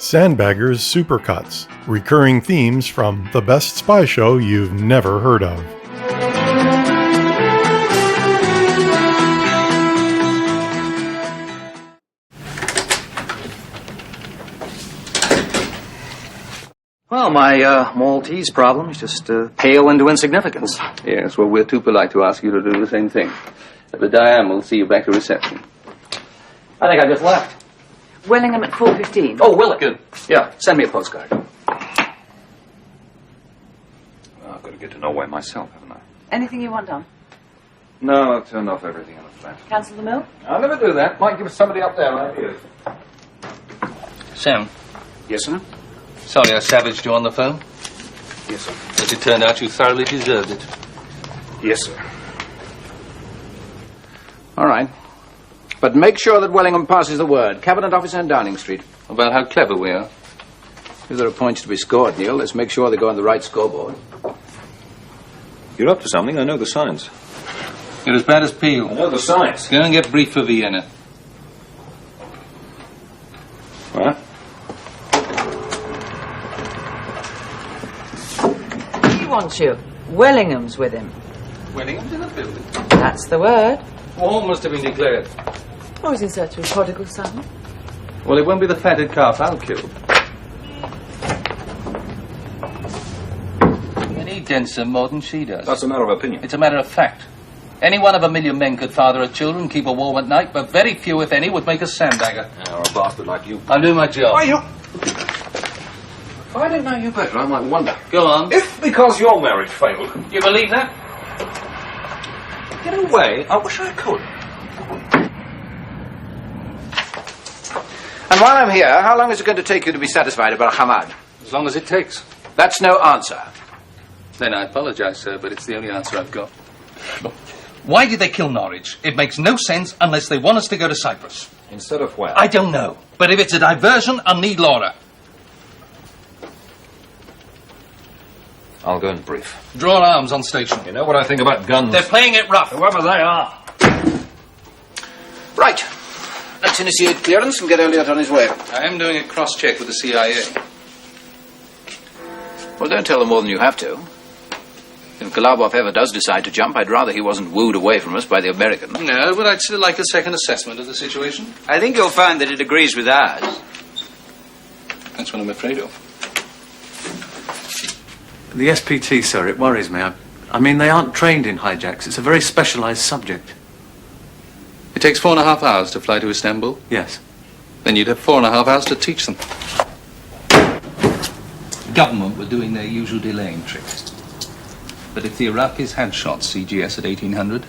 Sandbaggers SuperCuts, recurring themes from the best spy show you've never heard of. Well, my Maltese problem is just pale into insignificance. Yes, well, we're too polite to ask you to do the same thing. But Diane will see you back to reception. I think I just left. Wellingham at 4:15. Oh, will it? Good. Yeah, send me a postcard. Well, I've got to get to Norway myself, haven't I? Anything you want done? No, I've turned off everything in the flat. Cancel the mill? I'll never do that. Might give somebody up there ideas. Sam. Yes, sir? Sorry I savaged you on the phone. Yes, sir. But it turned out you thoroughly deserved it. Yes, sir. All right. But make sure that Wellingham passes the word. Cabinet Office and Downing Street. About how clever we are. If there are points to be scored, Neil, let's make sure they go on the right scoreboard. You're up to something. I know the signs. You're as bad as Peel. I know the signs. Go and get briefed for Vienna. What? He wants you. Wellingham's with him. Wellingham's in the building. That's the word. War must have been declared. I was in search of a prodigal son. Well, it won't be the fatted calf I'll kill. You need denser more than she does. That's a matter of opinion. It's a matter of fact. Any one of 1,000,000 men could father her children, keep her warm at night, but very few, if any, would make a sandbagger. Or a bastard like you. I'll do my job. Why, you... If I didn't know you better, I might wonder. Go on. If, because your marriage failed, You believe that? get away, I wish I could. And while I'm here, how long is it going to take you to be satisfied about Hamad? As long as it takes. That's no answer. Then I apologize, sir, but it's the only answer I've got. Look, why did they kill Norwich? It makes no sense unless they want us to go to Cyprus. Instead of where? I don't know. But if it's a diversion, I'll need Laura. I'll go and brief. Draw arms on station. You know what I think about guns? They're playing it rough. Whoever they are. Right. Let's initiate clearance and get Elliot on his way. I am doing a cross-check with the CIA. Well, don't tell them more than you have to. If Galabov ever does decide to jump, I'd rather he wasn't wooed away from us by the Americans. No, but I'd still like a second assessment of the situation. I think you'll find that it agrees with ours. That's what I'm afraid of. The SPT, sir, it worries me. I mean, they aren't trained in hijacks. It's a very specialised subject. It takes 4.5 hours to fly to Istanbul. Yes. Then you'd have 4.5 hours to teach them. The government were doing their usual delaying trick. But if the Iraqis had shot CGS at 1800,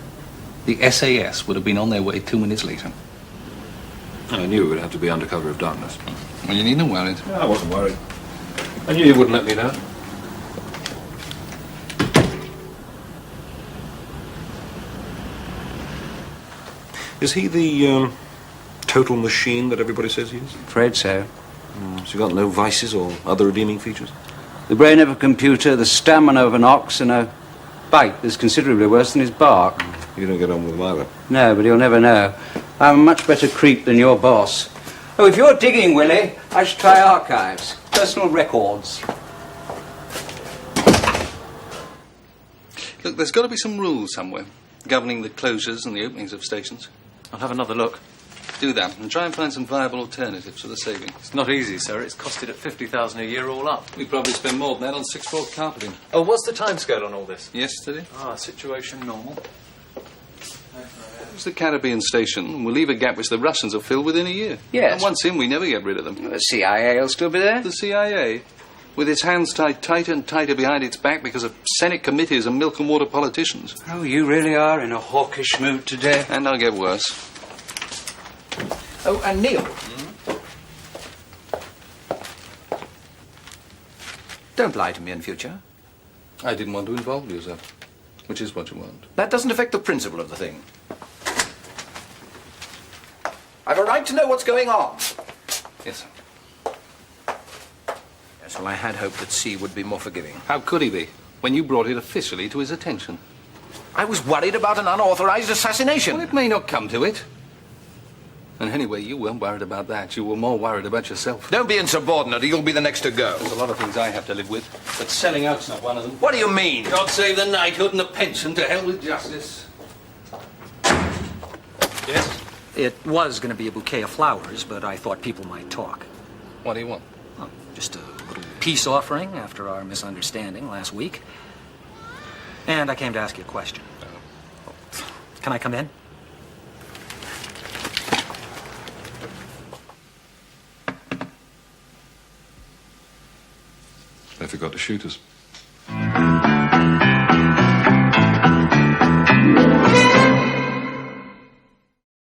the SAS would have been on their way 2 minutes later. I knew it would have to be under cover of darkness. Well, you needn't worry. No, I wasn't worried. I knew you wouldn't let me down. Is he the total machine that everybody says he is? Afraid so. Has he got no vices or other redeeming features? The brain of a computer, the stamina of an ox, and a bite that's considerably worse than his bark. You don't get on with him either. No, but you'll never know. I'm a much better creep than your boss. Oh, if you're digging, Willie, I should try archives. Personal records. Look, there's got to be some rules somewhere governing the closures and the openings of stations. I'll have another look. Do that and try and find some viable alternatives for the saving. It's not easy, sir. It's costed at 50,000 a year all up. We probably spend more than that on six-fold carpeting. Oh, what's the timescale on all this? Yesterday? Situation normal. It's the Caribbean station. We'll leave a gap which the Russians will fill within a year. Yes. And once in, we never get rid of them. The CIA will still be there? The CIA, with its hands tied tighter and tighter behind its back because of Senate committees and milk and water politicians. Oh, you really are in a hawkish mood today. And I'll get worse. Oh, and Neil. Don't lie to me in future. I didn't want to involve you, sir. Which is what you want. That doesn't affect the principle of the thing. I've a right to know what's going on. Yes, sir. Yes, well, I had hoped that C would be more forgiving. How could he be, when you brought it officially to his attention? I was worried about an unauthorized assassination. Well, it may not come to it. And anyway, you weren't worried about that. You were more worried about yourself. Don't be insubordinate, or you'll be the next to go. There's a lot of things I have to live with, but selling out's not one of them. What do you mean? God save the knighthood and the pension, to hell with justice. Yes? It was going to be a bouquet of flowers, but I thought people might talk. What do you want? Oh, just a little peace offering after our misunderstanding last week. And I came to ask you a question. Can I come in? They forgot to shoot us.